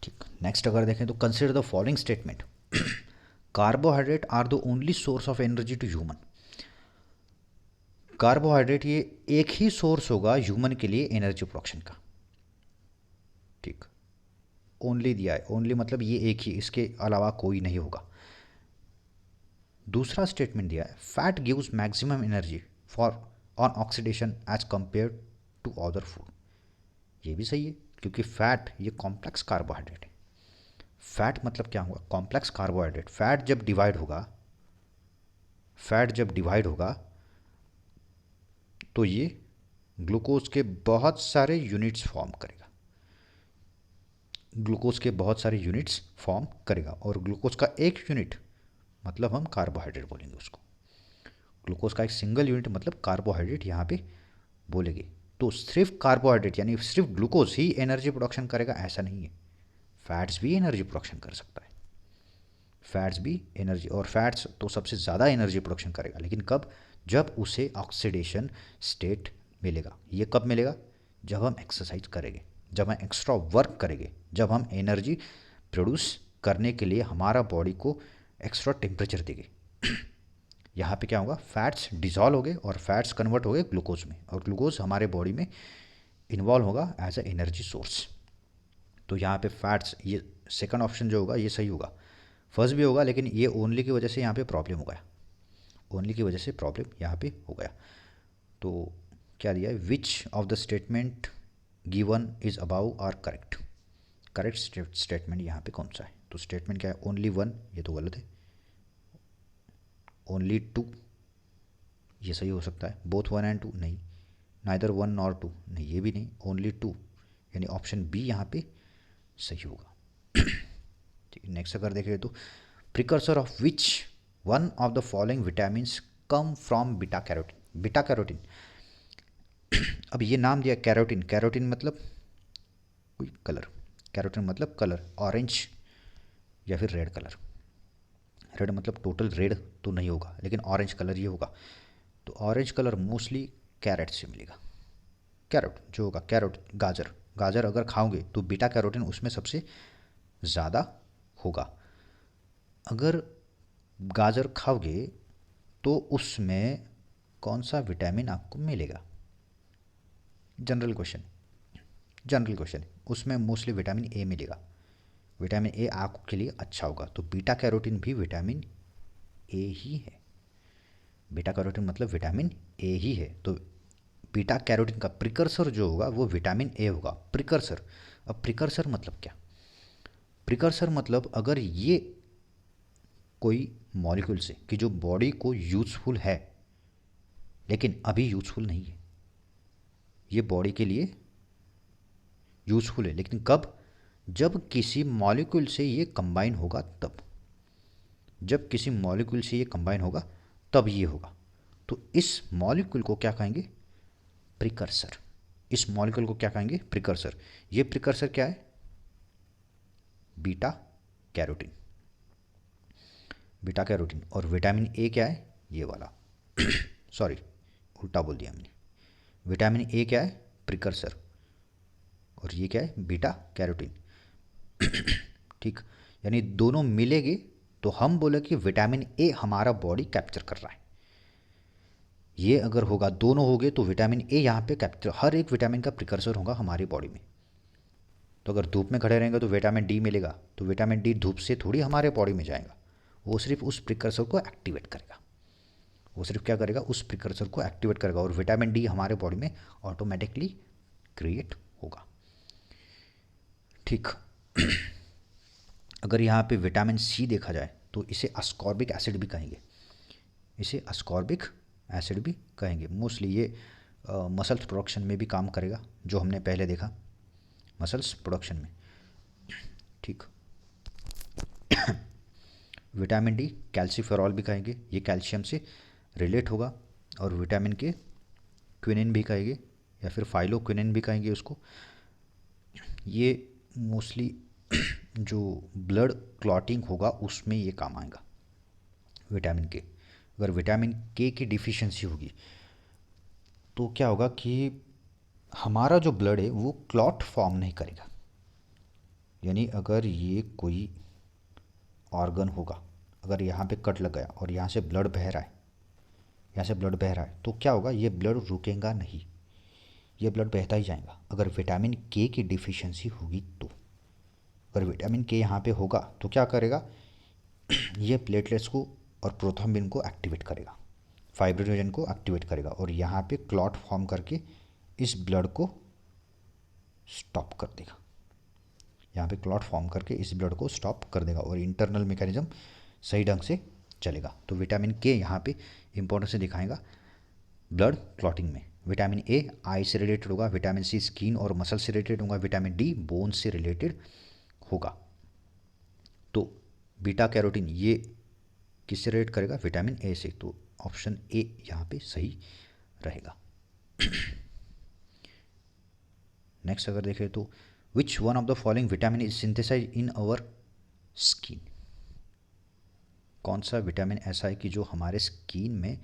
ठीक, नेक्स्ट अगर देखें तो consider the following statement, carbohydrate are the only source of energy to human. Carbohydrate ये एक ही सोर्स होगा ह्यूमन के लिए एनर्जी प्रोडक्शन का, ठीक। ओनली दिया है, ओनली मतलब ये एक ही, इसके अलावा कोई नहीं होगा। दूसरा स्टेटमेंट दिया है, fat gives maximum energy for on oxidation as compared to other food. ये भी सही है, क्योंकि फैट ये कॉम्प्लेक्स कार्बोहाइड्रेट है। फैट मतलब क्या होगा, कॉम्प्लेक्स कार्बोहाइड्रेट। फैट जब डिवाइड होगा तो ये ग्लूकोज के बहुत सारे यूनिट्स फॉर्म करेगा, और ग्लूकोज का एक यूनिट मतलब हम कार्बोहाइड्रेट बोलेंगे उसको। ग्लूकोज का एक सिंगल यूनिट मतलब कार्बोहाइड्रेट यहाँ पे बोलेंगे। तो सिर्फ कार्बोहाइड्रेट यानी सिर्फ ग्लूकोज ही एनर्जी प्रोडक्शन करेगा ऐसा नहीं है, फैट्स भी एनर्जी प्रोडक्शन कर सकता है। फैट्स भी एनर्जी, और फैट्स तो सबसे ज़्यादा एनर्जी प्रोडक्शन करेगा, लेकिन कब, जब उसे ऑक्सीडेशन स्टेट मिलेगा। ये कब मिलेगा, जब हम एक्सरसाइज करेंगे, जब हम एक्स्ट्रा वर्क करेंगे, जब हम एनर्जी प्रोड्यूस करने के लिए हमारा बॉडी को एक्स्ट्रा टेम्परेचर देंगे। यहाँ पे क्या होगा, फैट्स डिजॉल्व हो गए और फैट्स कन्वर्ट हो गए ग्लूकोज में, और ग्लूकोज हमारे बॉडी में इन्वॉल्व होगा एज ए एनर्जी सोर्स। तो यहाँ पे फैट्स, ये सेकंड ऑप्शन जो होगा ये सही होगा। फर्स्ट भी होगा, लेकिन ये ओनली की वजह से यहाँ पे प्रॉब्लम हो गया, ओनली की वजह से प्रॉब्लम यहाँ पे हो गया। तो क्या दिया है, which of the statement given is above are correct. Correct statement यहाँ पे कौन सा है, तो स्टेटमेंट क्या है, ओनली वन, ये तो गलत है। ओनली टू, ये सही हो सकता है। बोथ वन एंड टू, नहीं। नाइदर वन नॉर टू, नहीं ये भी नहीं। ओनली टू, यानी ऑप्शन बी यहाँ पे सही होगा। ठीक, नेक्स्ट अगर देखें तो precursor of which one of the following vitamins come from beta carotene. Beta carotene, अब ये नाम दिया कैरोटीन, कैरोटीन मतलब कोई कलर, कैरोटीन मतलब कलर, ऑरेंज या फिर रेड कलर। रेड मतलब टोटल रेड तो नहीं होगा, लेकिन ऑरेंज कलर ये होगा। तो ऑरेंज कलर मोस्टली कैरेट से मिलेगा। कैरेट जो होगा, कैरेट गाजर, गाजर अगर खाओगे तो बीटा कैरोटीन उसमें सबसे ज़्यादा होगा। अगर गाजर खाओगे तो उसमें कौन सा विटामिन आपको मिलेगा, जनरल क्वेश्चन, जनरल क्वेश्चन। उसमें मोस्टली विटामिन ए मिलेगा। विटामिन ए आँखों के लिए अच्छा होगा, तो बीटा कैरोटीन भी विटामिन ए ही है। बीटा कैरोटीन मतलब विटामिन ए ही है। तो बीटा कैरोटीन का प्रिकर्सर जो होगा वो विटामिन ए होगा, प्रिकर्सर। अब प्रिकर्सर मतलब क्या, प्रिकर्सर मतलब अगर ये कोई मॉलिक्यूल से कि जो बॉडी को यूज़फुल है लेकिन अभी यूज़फुल नहीं है, ये बॉडी के लिए यूज़फुल है लेकिन कब, जब किसी मॉलिक्यूल से ये कंबाइन होगा तब, जब किसी मॉलिक्यूल से ये कंबाइन होगा तब ये होगा। तो इस मॉलिक्यूल को क्या कहेंगे, प्रिकर्सर। इस मॉलिक्यूल को क्या कहेंगे, प्रिकर्सर। ये प्रिकर्सर क्या है, बीटा कैरोटीन, बीटा कैरोटीन। और विटामिन ए क्या है, ये वाला सॉरी उल्टा बोल दिया हमने। विटामिन ए क्या है, प्रिकर्सर, और ये क्या है, बीटा कैरोटीन। ठीक, यानी दोनों मिलेंगे तो हम बोले कि विटामिन ए हमारा बॉडी कैप्चर कर रहा है। ये अगर होगा, दोनों हो गए तो विटामिन ए यहाँ पे कैप्चर, हर एक विटामिन का प्रिकर्सर होगा हमारी बॉडी में। तो अगर धूप में खड़े रहेंगे तो विटामिन डी मिलेगा, तो विटामिन डी धूप से थोड़ी हमारे बॉडी में जाएगा, वो सिर्फ उस प्रिकर्सर को एक्टिवेट करेगा। वो सिर्फ क्या करेगा, उस प्रिकर्सर को एक्टिवेट करेगा, और विटामिन डी हमारे बॉडी में ऑटोमेटिकली क्रिएट होगा। ठीक। अगर यहाँ पे विटामिन सी देखा जाए तो इसे अस्कॉर्बिक एसिड भी कहेंगे, इसे अस्कॉर्बिक एसिड भी कहेंगे। मोस्टली ये मसल्स प्रोडक्शन में भी काम करेगा, जो हमने पहले देखा मसल्स प्रोडक्शन में। ठीक। विटामिन डी कैल्सीफेरॉल भी कहेंगे, ये कैल्शियम से रिलेट होगा। और विटामिन के क्विनिन भी कहेंगे, या फिर फाइलोक्विनिन भी कहेंगे उसको। ये मोस्टली जो ब्लड क्लॉटिंग होगा उसमें ये काम आएगा विटामिन के। अगर विटामिन के की डिफिशियंसी होगी तो क्या होगा कि हमारा जो ब्लड है वो क्लॉट फॉर्म नहीं करेगा। यानी अगर ये कोई ऑर्गन होगा, अगर यहाँ पे कट लग गया और यहाँ से ब्लड बह रहा है, यहाँ से ब्लड बह रहा है तो क्या होगा, ये ब्लड रुकेगा नहीं, ये ब्लड बहता ही जाएगा। अगर विटामिन के की डिफिशियंसी होगी तो, अगर विटामिन के यहाँ पे होगा तो क्या करेगा, ये प्लेटलेट्स को और प्रोथ्रोम्बिन को एक्टिवेट करेगा, फाइब्रिनोजन को एक्टिवेट करेगा और यहाँ पे क्लॉट फॉर्म करके इस ब्लड को स्टॉप कर देगा। यहाँ पे क्लॉट फॉर्म करके इस ब्लड को स्टॉप कर देगा और इंटरनल मैकेनिज्म सही ढंग से चलेगा। तो विटामिन के यहाँ पे इंपॉर्टेंस से दिखाएगा ब्लड क्लॉटिंग में। विटामिन ए आई से रिलेटेड होगा, विटामिन सी स्किन और मसल से रिलेटेड होगा, विटामिन डी बोन से रिलेटेड होगा। तो बीटा कैरोटीन ये किससे रिलेट करेगा, विटामिन ए से, तो ऑप्शन ए यहाँ पे सही रहेगा। नेक्स्ट अगर देखें तो which one of the following vitamin is synthesise in our skin, कौन सा विटामिन ऐसा है कि जो हमारे स्किन में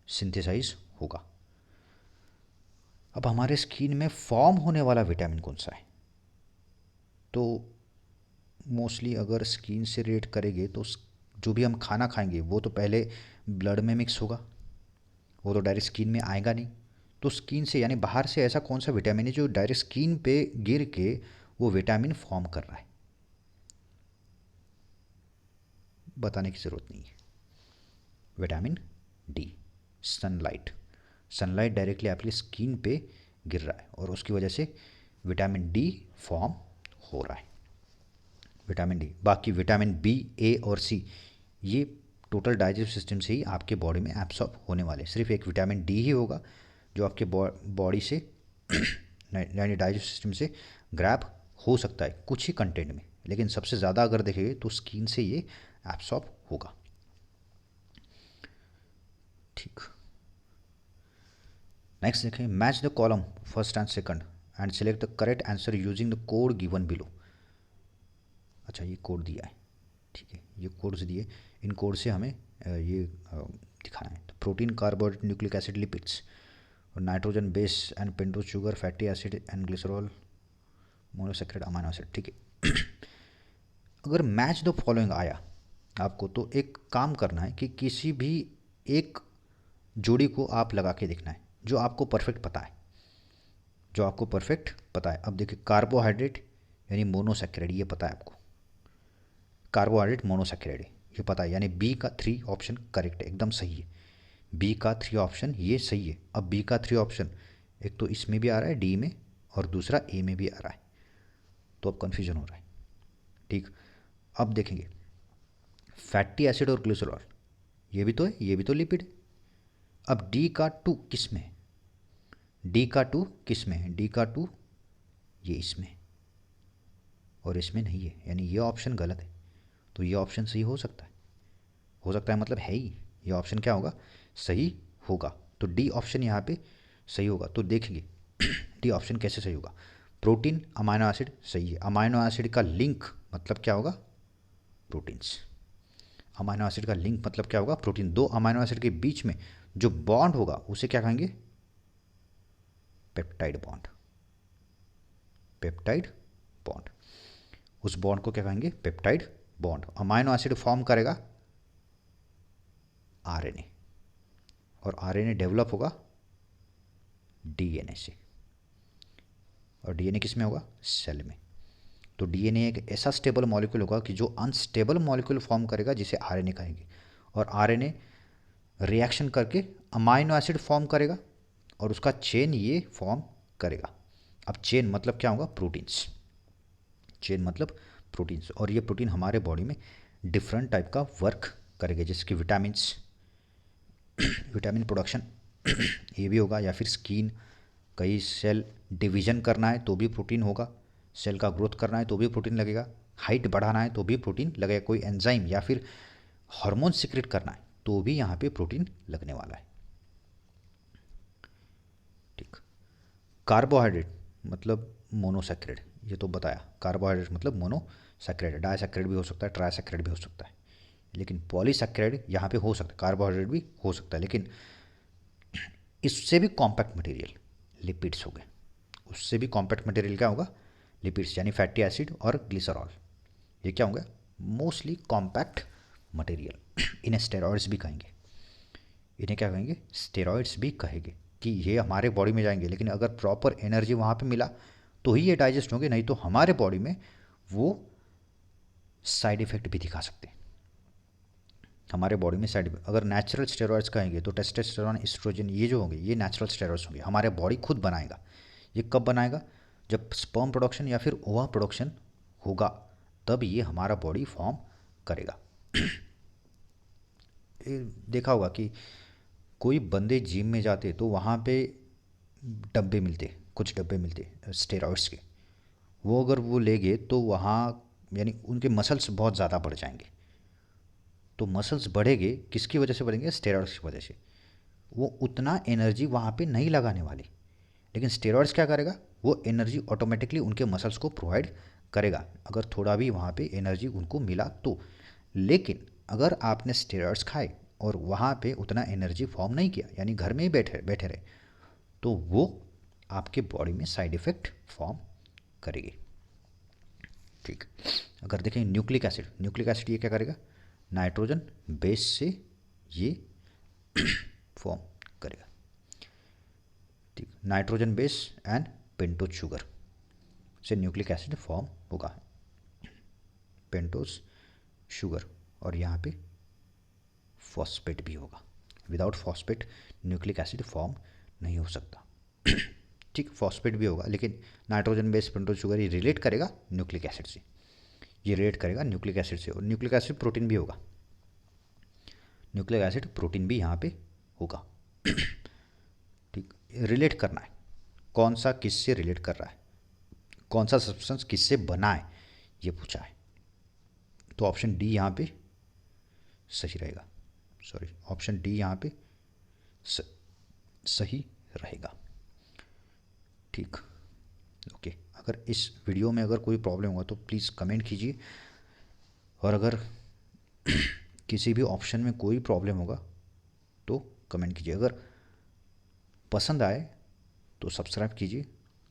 सिंथेसाइज होगा। अब हमारे स्किन में फॉर्म होने वाला विटामिन कौन सा है, तो मोस्टली अगर स्किन से रिलेट करेंगे तो जो भी हम खाना खाएंगे वो तो पहले ब्लड में मिक्स होगा, वो तो डायरेक्ट स्किन में आएगा नहीं। तो स्किन से यानी बाहर से ऐसा कौन सा विटामिन है जो डायरेक्ट स्किन पे गिर के वो विटामिन फॉर्म कर रहा है, बताने की ज़रूरत नहीं है। Vitamin D, sunlight, sunlight directly आपकी स्किन पे गिर रहा है और उसकी वजह से विटामिन डी फॉर्म हो रहा है, विटामिन डी। बाकी विटामिन बी, ए और सी ये टोटल डाइजेस्टिव सिस्टम से ही आपके बॉडी में एब्सॉर्ब होने वाले। सिर्फ एक विटामिन डी ही होगा जो आपके बॉडी से यानी डाइजेस्टिव सिस्टम से ग्रैब हो सकता है कुछ ही कंटेंट में, लेकिन सबसे ज़्यादा अगर देखेंगे तो स्किन से ये एब्सॉर्ब होगा। ठीक, नेक्स्ट देखें, match the column first and second and select the correct answer using the code given below. अच्छा ये कोड दिया है, ठीक है, ये कोड्स दिए, इन कोड से हमें ये दिखाना है। तो protein, carbohydrate, nucleic acid, lipids और nitrogen base and pentose sugar, fatty acid and glycerol, monosaccharide, amino acid. ठीक है, अगर मैच द फॉलोइंग आया आपको तो एक काम करना है कि किसी भी एक जोड़ी को आप लगा के देखना है जो आपको परफेक्ट पता है, जो आपको परफेक्ट पता है। अब देखिए कार्बोहाइड्रेट यानी मोनोसैकेराइड ये पता है आपको, कार्बोहाइड्रेट मोनोसैकेराइड ये पता है, यानी बी का 3 ऑप्शन करेक्ट है, एकदम सही है। बी का 3 ऑप्शन ये सही है। अब बी का 3 ऑप्शन एक तो इसमें भी आ रहा है डी में और दूसरा ए में भी आ रहा है, तो अब कन्फ्यूजन हो रहा है। ठीक, अब देखेंगे फैटी एसिड और ग्लिसरॉल ये भी तो है, ये भी तो लिपिड है। अब डी का 2 किस में है, डी का 2 किस में है, डी का 2 ये इसमें और इसमें नहीं है, यानी ये ऑप्शन गलत है। तो ये ऑप्शन सही हो सकता है, हो सकता है मतलब है ही, ये ऑप्शन क्या होगा, सही होगा। तो डी ऑप्शन यहाँ पे सही होगा। तो देखेंगे डी ऑप्शन कैसे सही होगा। प्रोटीन, अमाइनो एसिड सही है, अमाइनो एसिड का लिंक मतलब क्या होगा, प्रोटीन्स। अमाइनो एसिड का लिंक मतलब क्या होगा, प्रोटीन। दो अमाइनो एसिड के बीच में जो बॉन्ड होगा उसे क्या कहेंगे, पेप्टाइड बॉन्ड, पेप्टाइड बॉन्ड, उस बॉन्ड को क्या कहेंगे, peptide bond. Amino acid form करेगा आरएनए और आरएनए डेवलप होगा डीएनए से, और डीएनए किस में होगा, सेल में। तो डीएनए एक ऐसा स्टेबल मॉलिक्यूल होगा कि जो अनस्टेबल मॉलिक्यूल फॉर्म करेगा जिसे आरएनए कहेंगे, और आरएनए रिएक्शन करके अमाइनो एसिड फॉर्म करेगा और उसका चेन ये फॉर्म करेगा। अब चेन मतलब क्या होगा, प्रोटीन्स, चेन मतलब प्रोटीन्स, और ये प्रोटीन हमारे बॉडी में डिफरेंट टाइप का वर्क करेंगे, जैसे कि विटामिन्स, विटामिन प्रोडक्शन ये भी होगा, या फिर स्किन, कई सेल डिवीजन करना है तो भी प्रोटीन होगा, सेल का ग्रोथ करना है तो भी प्रोटीन लगेगा, हाइट बढ़ाना है तो भी प्रोटीन लगेगा, कोई एंजाइम या फिर हार्मोन सीक्रेट करना है तो भी यहाँ पे प्रोटीन लगने वाला है। ठीक, कार्बोहाइड्रेट मतलब मोनोसैकेराइड, ये तो बताया, कार्बोहाइड्रेट मतलब मोनोसैकेराइड, डाइसैकेराइड भी हो सकता है, ट्राइसैकेराइड भी हो सकता है, लेकिन पॉलीसैकेराइड यहाँ पे हो सकता है, कार्बोहाइड्रेट भी हो सकता है, लेकिन इससे भी कॉम्पैक्ट मटेरियल लिपिड्स हो गए, उससे भी कॉम्पैक्ट मटेरियल क्या होगा, लिपिड्स, यानी फैटी एसिड और ग्लिसरॉल, ये क्या होंगे, मोस्टली कॉम्पैक्ट मटेरियल, इन्हें स्टेरॉइड्स भी कहेंगे, इन्हें क्या कहेंगे, स्टेरॉइड्स भी कहेंगे, कि ये हमारे बॉडी में जाएंगे, लेकिन अगर प्रॉपर एनर्जी वहाँ पे मिला तो ही ये डाइजेस्ट होंगे, नहीं तो हमारे बॉडी में वो साइड इफ़ेक्ट भी दिखा सकते हैं। हमारे बॉडी में साइड इफेक्ट, अगर नेचुरल स्टेरॉइड्स कहेंगे तो टेस्टोस्टेरोन, एस्ट्रोजन, ये जो होंगे ये नेचुरल स्टेरॉइड्स होंगे, हमारे बॉडी खुद बनाएगा। ये कब बनाएगा, जब स्पर्म प्रोडक्शन या फिर ओवा प्रोडक्शन होगा, तब ये हमारा बॉडी फॉर्म करेगा। देखा होगा कि कोई बंदे जिम में जाते तो वहाँ पे डब्बे मिलते, कुछ डब्बे मिलते स्टेरॉइड्स के, वो अगर वो लेंगे तो वहाँ यानी उनके मसल्स बहुत ज़्यादा बढ़ जाएंगे। तो मसल्स बढ़ेंगे, किसकी वजह से बढ़ेंगे, स्टेरॉइड्स की वजह से। वो उतना एनर्जी वहाँ पे नहीं लगाने वाले, लेकिन स्टेरॉइड्स क्या करेगा, वो एनर्जी ऑटोमेटिकली उनके मसल्स को प्रोवाइड करेगा, अगर थोड़ा भी वहाँ पे एनर्जी उनको मिला तो। लेकिन अगर आपने स्टेरॉइड्स खाए और वहाँ पे उतना एनर्जी फॉर्म नहीं किया, यानी घर में ही बैठे बैठे रहे, तो वो आपके बॉडी में साइड इफ़ेक्ट फॉर्म करेगी। ठीक, अगर देखें न्यूक्लिक एसिड, न्यूक्लिक एसिड ये क्या करेगा, नाइट्रोजन बेस से ये फॉर्म करेगा। ठीक, nitrogen base and pentose sugar से न्यूक्लिक एसिड फॉर्म होगा, पेंटोज शुगर, और यहाँ पे फॉस्फेट भी होगा। Without phosphate nucleic acid form नहीं हो सकता। ठीक, फॉस्फेट भी होगा, लेकिन नाइट्रोजन बेस पेंटोज शुगर ये रिलेट करेगा न्यूक्लिक एसिड से, ये रिलेट करेगा न्यूक्लिक एसिड से। और न्यूक्लिक एसिड प्रोटीन भी होगा, न्यूक्लिक एसिड प्रोटीन भी यहाँ पे होगा। ठीक, रिलेट करना है, कौन सा किससे रिलेट कर रहा है, कौन सा सब्सटेंस किससे बना है, ये पूछा है। तो ऑप्शन डी यहाँ पे सही रहेगा, सॉरी ऑप्शन डी यहाँ पे सही रहेगा। ठीक, ओके। अगर इस वीडियो में अगर कोई प्रॉब्लम हुआ तो प्लीज़ कमेंट कीजिए, और अगर किसी भी ऑप्शन में कोई प्रॉब्लम होगा तो कमेंट कीजिए। अगर पसंद आए तो सब्सक्राइब कीजिए,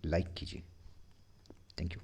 लाइक कीजिए। Thank you.